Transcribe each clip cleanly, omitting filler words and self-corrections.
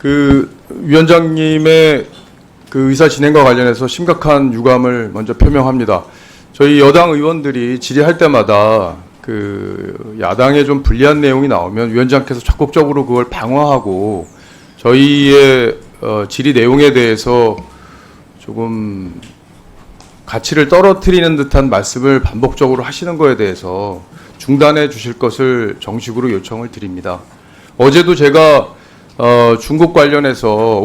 그 위원장님의 그 의사 진행과 관련해서 심각한 유감을 먼저 표명합니다. 저희 여당 의원들이 질의할 때마다 그 야당에 좀 불리한 내용이 나오면 위원장께서 적극적으로 그걸 방어하고 저희의 질의 내용에 대해서 조금 가치를 떨어뜨리는 듯한 말씀을 반복적으로 하시는 거에 대해서 중단해 주실 것을 정식으로 요청을 드립니다. 어제도 제가 중국 관련해서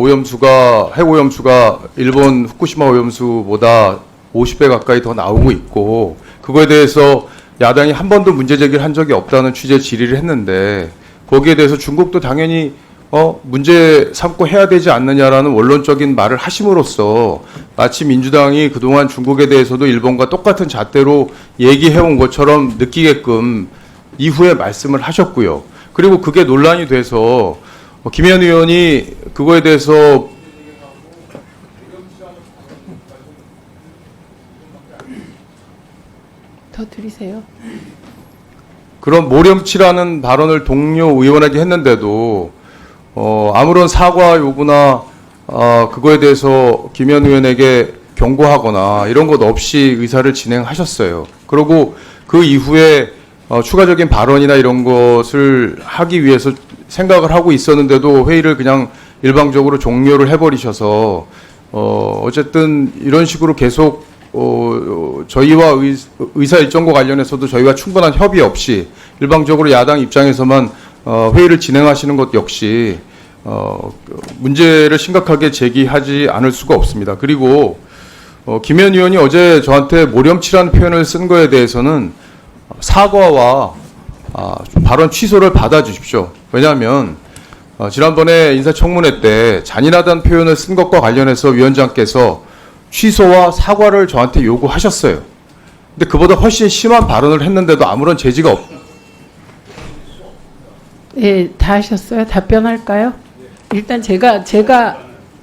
핵오염수가 일본 후쿠시마 오염수보다 50배 가까이 더 나오고 있고, 그거에 대해서 야당이 한 번도 문제 제기를 한 적이 없다는 취지의 질의를 했는데, 거기에 대해서 중국도 당연히 문제 삼고 해야 되지 않느냐라는 원론적인 말을 하심으로써 마치 민주당이 그동안 중국에 대해서도 일본과 똑같은 잣대로 얘기해온 것처럼 느끼게끔 이후에 말씀을 하셨고요. 그리고 그게 논란이 돼서 김현 의원이 그거에 대해서 더 드리세요. 그런 모렴치라는 발언을 동료 의원에게 했는데도 아무런 사과 요구나 그거에 대해서 김현 의원에게 경고하거나 이런 것 없이 의사를 진행하셨어요. 그리고 그 이후에 추가적인 발언이나 이런 것을 하기 위해서 생각을 하고 있었는데도 회의를 그냥 일방적으로 종료를 해버리셔서 어쨌든 이런 식으로 계속 저희와 의사 일정과 관련해서도 저희와 충분한 협의 없이 일방적으로 야당 입장에서만 회의를 진행하시는 것 역시 문제를 심각하게 제기하지 않을 수가 없습니다. 그리고 김현 의원이 어제 저한테 모렴치라는 표현을 쓴 거에 대해서는 사과와 발언 취소를 받아주십시오. 왜냐하면 지난번에 인사청문회 때 잔인하다는 표현을 쓴 것과 관련해서 위원장께서 취소와 사과를 저한테 요구하셨어요. 근데 그보다 훨씬 심한 발언을 했는데도 아무런 제지가 예, 다 하셨어요? 답변할까요? 일단 제가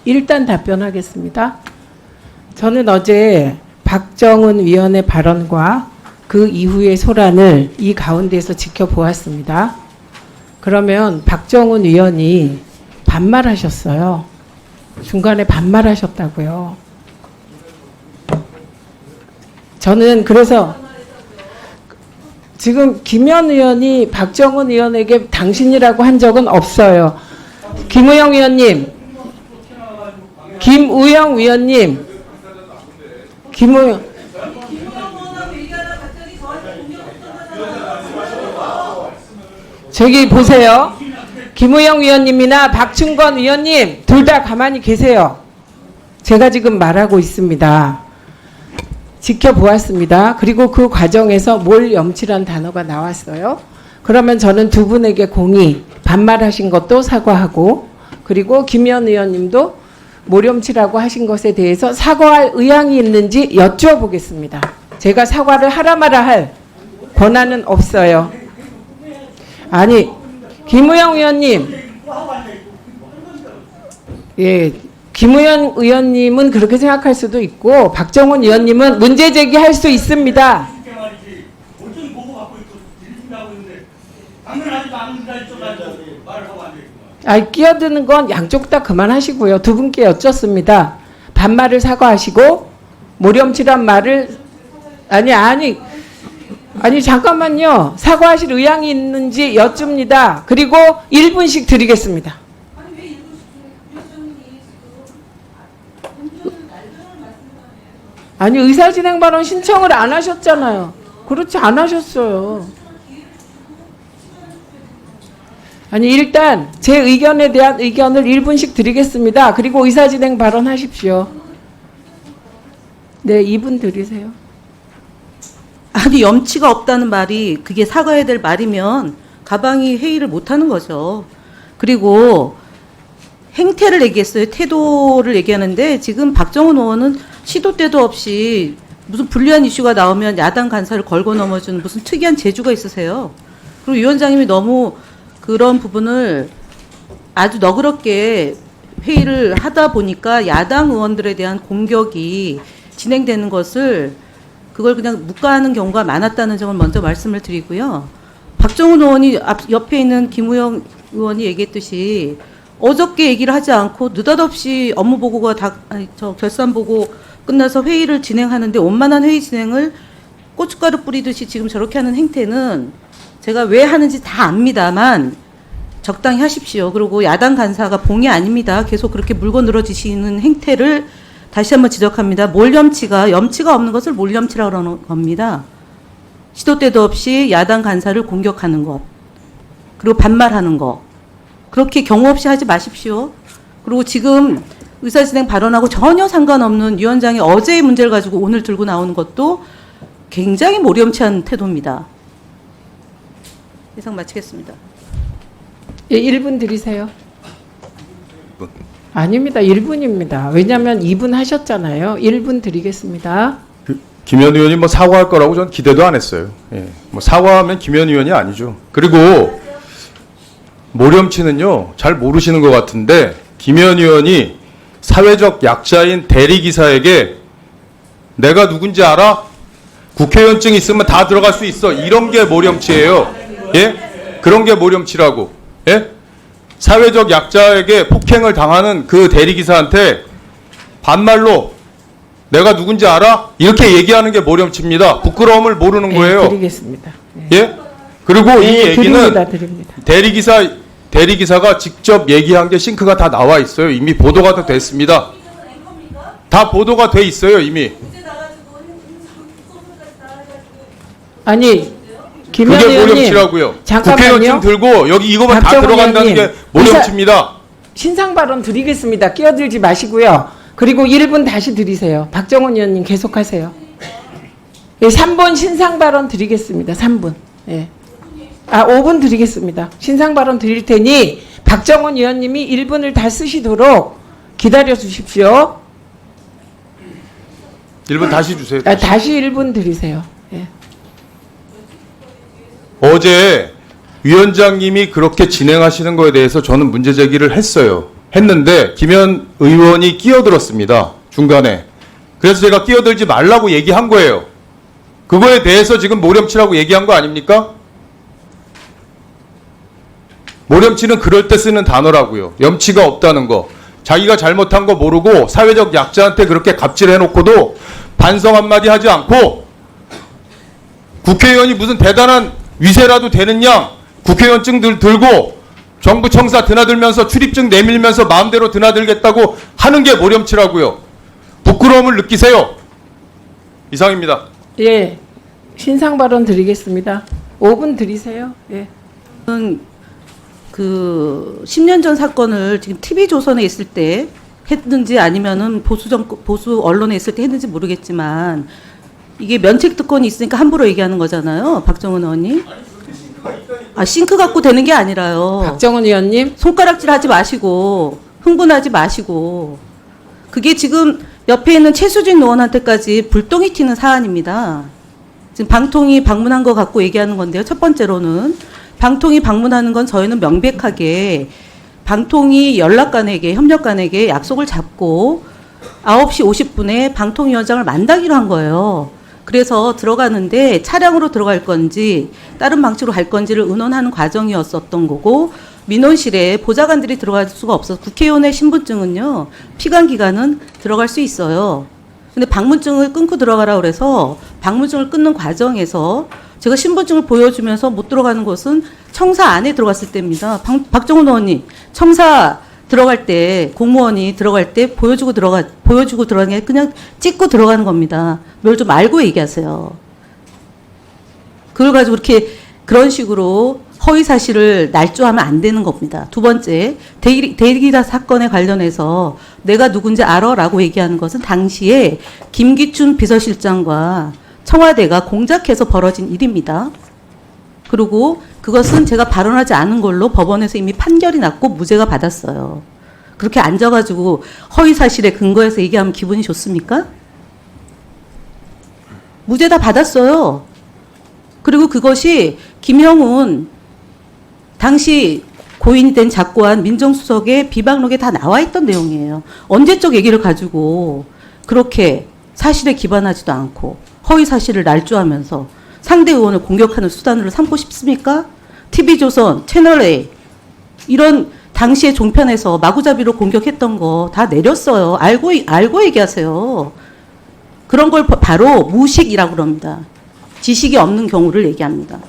일단 답변하겠습니다. 저는 어제 박정훈 위원의 발언과 그 이후의 소란을 이 가운데서 지켜보았습니다. 그러면 박정훈 위원이 반말하셨어요. 중간에 반말하셨다고요. 저는 그래서 지금 김현 의원이 박정훈 의원에게 당신이라고 한 적은 없어요. 김우영 위원님, 김우영 위원님, 김우영 저기 보세요. 김우영 위원님이나 박충건 위원님 둘 다 가만히 계세요. 제가 지금 말하고 있습니다. 지켜보았습니다. 그리고 그 과정에서 몰염치란 단어가 나왔어요. 그러면 저는 두 분에게 공의 반말하신 것도 사과하고, 그리고 김현 의원님도 몰염치라고 하신 것에 대해서 사과할 의향이 있는지 여쭤보겠습니다. 제가 사과를 하라 마라 할 권한은 없어요. 아니, 김우영 의원님, 예, 김우영 의원님은 그렇게 생각할 수도 있고 박정훈 의원님은 문제 제기할 수 있습니다. 끼어드는 건 양쪽 다 그만하시고요. 두 분께 여쭙습니다. 반말을 사과하시고 모렴치란 말을 아니 잠깐만요. 사과하실 의향이 있는지 여쭙니다. 그리고 1분씩 드리겠습니다. 아니, 의사진행 발언 신청을 안 하셨잖아요. 그렇지, 안 하셨어요. 아니, 일단 제 의견에 대한 의견을 1분씩 드리겠습니다. 그리고 의사진행 발언 하십시오. 네, 2분 드리세요. 아니, 염치가 없다는 말이 그게 사과해야 될 말이면 가방이 회의를 못하는 거죠. 그리고 행태를 얘기했어요. 태도를 얘기하는데 지금 박정훈 의원은 시도 때도 없이 무슨 불리한 이슈가 나오면 야당 간사를 걸고 넘어주는 무슨 특이한 재주가 있으세요. 그리고 위원장님이 너무 그런 부분을 아주 너그럽게 회의를 하다 보니까 야당 의원들에 대한 공격이 진행되는 것을 그걸 그냥 묵과하는 경우가 많았다는 점을 먼저 말씀을 드리고요. 박정훈 의원이 옆에 있는 김우영 의원이 얘기했듯이 어저께 얘기를 하지 않고 느닷없이 업무 보고가 결산 보고 끝나서 회의를 진행하는데 원만한 회의 진행을 고춧가루 뿌리듯이 지금 저렇게 하는 행태는 제가 왜 하는지 다 압니다만 적당히 하십시오. 그리고 야당 간사가 봉이 아닙니다. 계속 그렇게 물고 늘어지시는 행태를 다시 한번 지적합니다. 염치가 없는 것을 몰염치라고 그러는 겁니다. 시도 때도 없이 야당 간사를 공격하는 것, 그리고 반말하는 것, 그렇게 경우 없이 하지 마십시오. 그리고 지금 의사진행 발언하고 전혀 상관없는 위원장이 어제의 문제를 가지고 오늘 들고 나오는 것도 굉장히 모렴치한 태도입니다. 이상 마치겠습니다. 예, 1분 드리세요. 1분. 아닙니다. 1분입니다. 왜냐하면 2분 하셨잖아요. 1분 드리겠습니다. 김현 의원이 뭐 사과할 거라고 전 기대도 안 했어요. 예. 뭐 사과하면 김현 의원이 아니죠. 그리고 모렴치는요, 잘 모르시는 것 같은데, 김현 의원이 사회적 약자인 대리기사에게 내가 누군지 알아? 국회의원증 있으면 다 들어갈 수 있어. 이런 게 모렴치예요. 예? 그런 게 모렴치라고. 예? 사회적 약자에게 폭행을 당하는 그 대리기사한테 반말로 내가 누군지 알아? 이렇게 얘기하는 게 모렴치입니다. 부끄러움을 모르는 거예요. 네, 드리겠습니다. 네. 예? 그리고 이 네, 얘기는 드립니다. 대리기사가 직접 얘기한 게 싱크가 다 나와 있어요. 이미 보도가 됐습니다. 다 보도가 돼 있어요, 이미. 아니, 김현 그게 의원님, 모렴치라고요. 잠깐만요. 국회의원증 들고 여기 이거만 다 박정훈 들어간다는 의원님, 게 모렴치입니다. 신상 발언 드리겠습니다. 끼어들지 마시고요. 그리고 1분 다시 드리세요. 박정훈 의원님 계속하세요. 예, 3분 신상 발언 드리겠습니다. 3분. 예. 5분 드리겠습니다. 신상 발언 드릴 테니 박정훈 의원님이 1분을 다 쓰시도록 기다려 주십시오. 1분 다시 주세요. 다시 1분 드리세요. 예. 어제 위원장님이 그렇게 진행하시는 거에 대해서 저는 문제 제기를 했는데 김현 의원이 끼어들었습니다. 중간에. 그래서 제가 끼어들지 말라고 얘기한 거예요. 그거에 대해서 지금 모렴치라고 얘기한 거 아닙니까? 모렴치는 그럴 때 쓰는 단어라고요. 염치가 없다는 거. 자기가 잘못한 거 모르고 사회적 약자한테 그렇게 갑질해놓고도 반성 한마디 하지 않고 국회의원이 무슨 대단한 위세라도 되는 양 국회의원증 들고 정부 청사 드나들면서 출입증 내밀면서 마음대로 드나들겠다고 하는 게 모렴치라고요. 부끄러움을 느끼세요. 이상입니다. 예. 신상 발언 드리겠습니다. 5분 드리세요. 예. 그 10년 전 사건을 지금 TV조선에 있을 때 했는지 아니면은 보수 언론에 있을 때 했는지 모르겠지만 이게 면책 특권이 있으니까 함부로 얘기하는 거잖아요. 박정훈 의원님. 싱크 갖고 되는 게 아니라요. 박정훈 의원님. 손가락질 하지 마시고 흥분하지 마시고 그게 지금 옆에 있는 최수진 의원한테까지 불똥이 튀는 사안입니다. 지금 방통위 방문한 거 갖고 얘기하는 건데요. 첫 번째로는 방통위 방문하는 건 저희는 명백하게 방통위 연락관에게 협력관에게 약속을 잡고 9시 50분에 방통위원장을 만나기로 한 거예요. 그래서 들어가는데 차량으로 들어갈 건지 다른 방식으로 갈 건지를 의논하는 과정이었었던 거고 민원실에 보좌관들이 들어갈 수가 없어서 국회의원의 신분증은요. 피감 기간은 들어갈 수 있어요. 근데 방문증을 끊고 들어가라 그래서 방문증을 끊는 과정에서 제가 신분증을 보여주면서 못 들어가는 곳은 청사 안에 들어갔을 때입니다. 박정훈 의원님, 청사 들어갈 때 공무원이 들어갈 때 보여주고 들어가는 게 그냥 찍고 들어가는 겁니다. 뭘 좀 알고 얘기하세요. 그걸 가지고 그런 식으로 허위 사실을 날조하면 안 되는 겁니다. 두 번째, 대리기사 사건에 관련해서 내가 누군지 알아라고 얘기하는 것은 당시에 김기춘 비서실장과 청와대가 공작해서 벌어진 일입니다. 그리고 그것은 제가 발언하지 않은 걸로 법원에서 이미 판결이 났고 무죄가 받았어요. 그렇게 앉아가지고 허위 사실에 근거해서 얘기하면 기분이 좋습니까? 무죄 다 받았어요. 그리고 그것이 김형훈 당시 고인이 된 작고한 민정수석의 비방록에 다 나와 있던 내용이에요. 언제적 얘기를 가지고 그렇게 사실에 기반하지도 않고 허위 사실을 날조하면서 상대 의원을 공격하는 수단으로 삼고 싶습니까? TV조선, 채널A 이런 당시에 종편에서 마구잡이로 공격했던 거 다 내렸어요. 알고 얘기하세요. 그런 걸 바로 무식이라고 그럽니다. 지식이 없는 경우를 얘기합니다.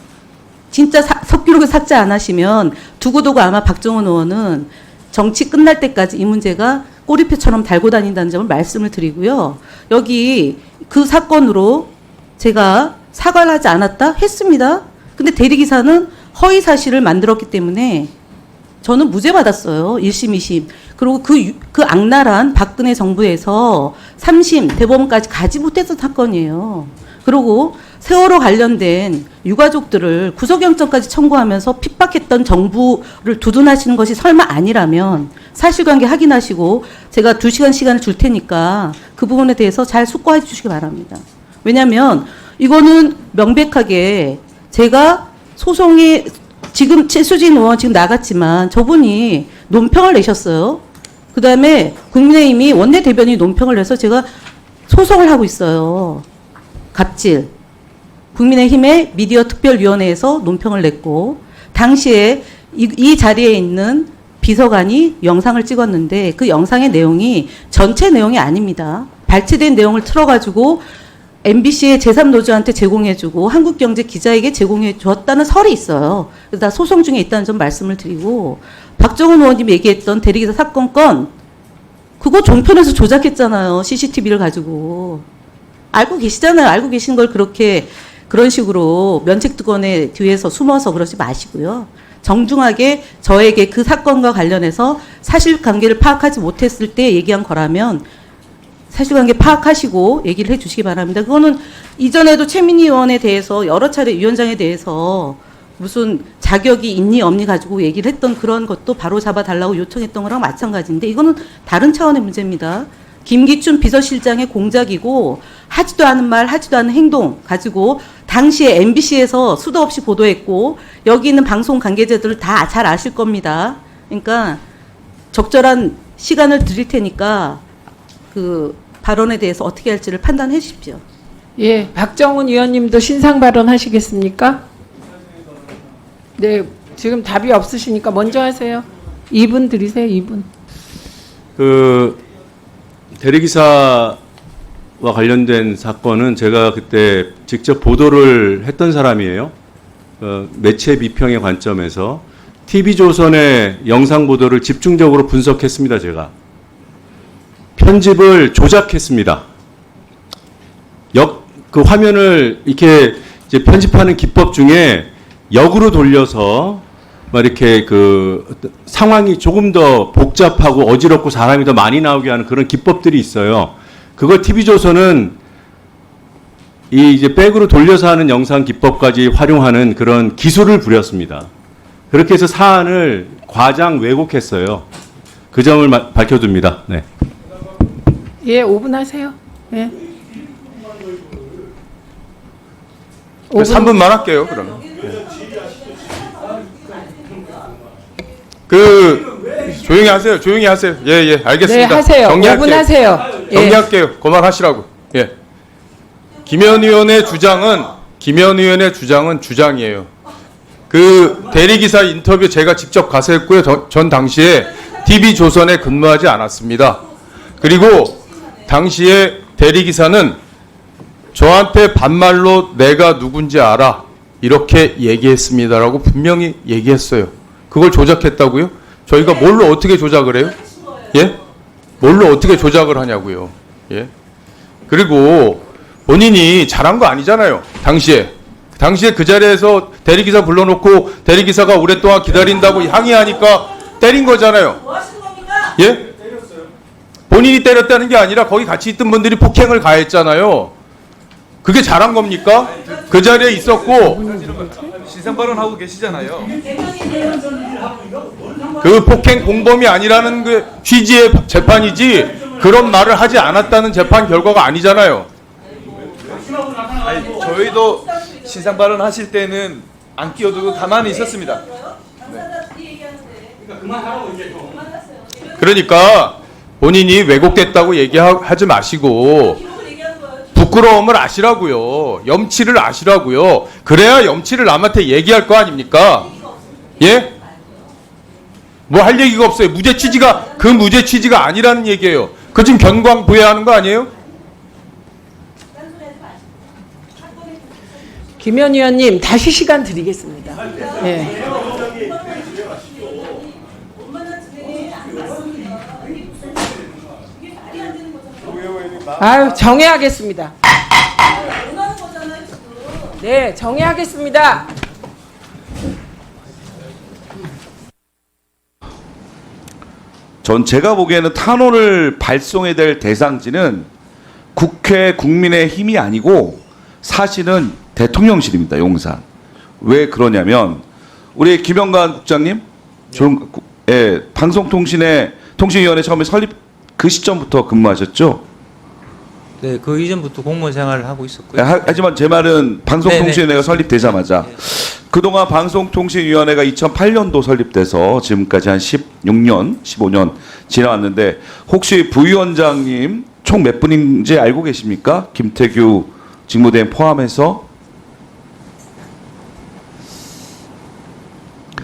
진짜 석기록을 삭제 안 하시면 두고두고 아마 박정훈 의원은 정치 끝날 때까지 이 문제가 꼬리표처럼 달고 다닌다는 점을 말씀을 드리고요. 여기 그 사건으로 제가 사과를 하지 않았다? 했습니다. 근데 대리기사는 허위 사실을 만들었기 때문에 저는 무죄 받았어요. 1심, 2심. 그리고 그 악랄한 박근혜 정부에서 3심, 대법원까지 가지 못했던 사건이에요. 그리고 세월호 관련된 유가족들을 구속영장까지 청구하면서 핍박했던 정부를 두둔하시는 것이 설마 아니라면 사실관계 확인하시고 제가 2시간 시간을 줄 테니까 그 부분에 대해서 잘 숙고해 주시기 바랍니다. 왜냐하면 이거는 명백하게 제가 소송에 지금 최수진 의원 지금 나갔지만 저분이 논평을 내셨어요. 그다음에 국민의힘이 원내대변인이 논평을 내서 제가 소송을 하고 있어요. 갑질. 국민의힘의 미디어 특별위원회에서 논평을 냈고 당시에 이 자리에 있는 비서관이 영상을 찍었는데 그 영상의 내용이 전체 내용이 아닙니다. 발췌된 내용을 틀어가지고 MBC의 제3노조한테 제공해주고 한국경제 기자에게 제공해 주었다는 설이 있어요. 그래서 다 소송 중에 있다는 점 말씀을 드리고 박정훈 의원님이 얘기했던 대리기사 사건 건 그거 종편에서 조작했잖아요. CCTV를 가지고. 알고 계시잖아요. 알고 계신 걸 그렇게 그런 식으로 면책특권에 뒤에서 숨어서 그러지 마시고요. 정중하게 저에게 그 사건과 관련해서 사실관계를 파악하지 못했을 때 얘기한 거라면 사실관계 파악하시고 얘기를 해주시기 바랍니다. 그거는 이전에도 최민희 의원에 대해서 여러 차례 위원장에 대해서 무슨 자격이 있니 없니 가지고 얘기를 했던 그런 것도 바로 잡아달라고 요청했던 거랑 마찬가지인데 이거는 다른 차원의 문제입니다. 김기춘 비서실장의 공작이고 하지도 않은 말 하지도 않은 행동 가지고 당시에 MBC에서 수도 없이 보도했고 여기 있는 방송 관계자들 다 잘 아실 겁니다. 그러니까 적절한 시간을 드릴 테니까 그 발언에 대해서 어떻게 할지를 판단해 주십시오. 예, 박정훈 의원님도 신상 발언 하시겠습니까? 네, 지금 답이 없으시니까 먼저 하세요. 2분 드리세요, 2분. 그 대리기사와 관련된 사건은 제가 그때 직접 보도를 했던 사람이에요. 매체 비평의 관점에서 TV조선의 영상 보도를 집중적으로 분석했습니다. 제가 편집을 조작했습니다. 그 화면을 이렇게 이제 편집하는 기법 중에 역으로 돌려서 막 이렇게 그 상황이 조금 더 복잡하고 어지럽고 사람이 더 많이 나오게 하는 그런 기법들이 있어요. 그걸 TV조선은 이 이제 백으로 돌려서 하는 영상 기법까지 활용하는 그런 기술을 부렸습니다. 그렇게 해서 사안을 과장 왜곡했어요. 그 점을 밝혀둡니다. 네. 예, 5분 하세요. 예. 3분만 할게요, 그러면. 조용히 하세요. 조용히 하세요. 예, 예, 알겠습니다. 네, 하세요. 정리할게요. 5분 하세요. 예. 정리할게요. 그만하시라고. 예. 김현 의원의 주장은 주장이에요. 그 대리기사 인터뷰 제가 직접 가서 했고요. 전 당시에 TV조선에 근무하지 않았습니다. 그리고 당시에 대리기사는 저한테 반말로 내가 누군지 알아 이렇게 얘기했습니다라고 분명히 얘기했어요. 그걸 조작했다고요? 저희가 뭘로 어떻게 조작을 해요? 예? 뭘로 어떻게 조작을 하냐고요? 예? 그리고 본인이 잘한 거 아니잖아요. 당시에 그 자리에서 대리기사 불러놓고 대리기사가 오랫동안 기다린다고 항의하니까 때린 거잖아요. 예? 본인이 때렸다는 게 아니라 거기 같이 있던 분들이 폭행을 가했잖아요. 그게 잘한 겁니까? 그 자리에 있었고 신상 발언하고 계시잖아요. 그 폭행 공범이 아니라는 그 취지의 재판이지 그런 말을 하지 않았다는 재판 결과가 아니잖아요. 아니, 저희도 신상 발언하실 때는 안 끼어두고 가만히 있었습니다. 그러니까 본인이 왜곡됐다고 얘기하지 마시고 부끄러움을 아시라고요. 염치를 아시라고요. 그래야 염치를 남한테 얘기할 거 아닙니까? 예? 뭐 할 얘기가 없어요. 무죄 취지가 그 무죄 취지가 아니라는 얘기예요. 그 지금 견광부회하는 거 아니에요? 김현 의원님 다시 시간 드리겠습니다. 예. 아유, 정해하겠습니다. 네, 정해하겠습니다. 전 제가 보기에는 탄원을 발송해야 될 대상지는 국회 국민의힘이 아니고 사실은 대통령실입니다. 용산. 왜 그러냐면 우리 김영관 국장님 통신위원회 처음에 설립 그 시점부터 근무하셨죠? 네, 그 이전부터 공무원 생활을 하고 있었고요. 하지만 제 말은 방송통신위원회가 설립되자마자 그동안 방송통신위원회가 2008년도 설립돼서 지금까지 한 16년, 15년 지나왔는데 혹시 부위원장님 총 몇 분인지 알고 계십니까? 김태규 직무대행 포함해서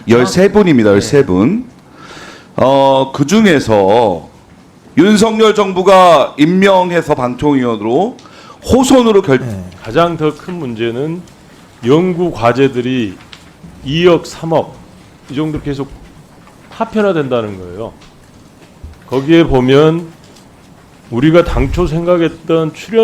13분입니다. 13분. 그 중에서 윤석열 정부가 임명해서 방통위원으로 호손으로 가장 더 큰 문제는 연구 과제들이 2억, 3억 이 정도 계속 파편화된다는 거예요. 거기에 보면 우리가 당초 생각했던 출연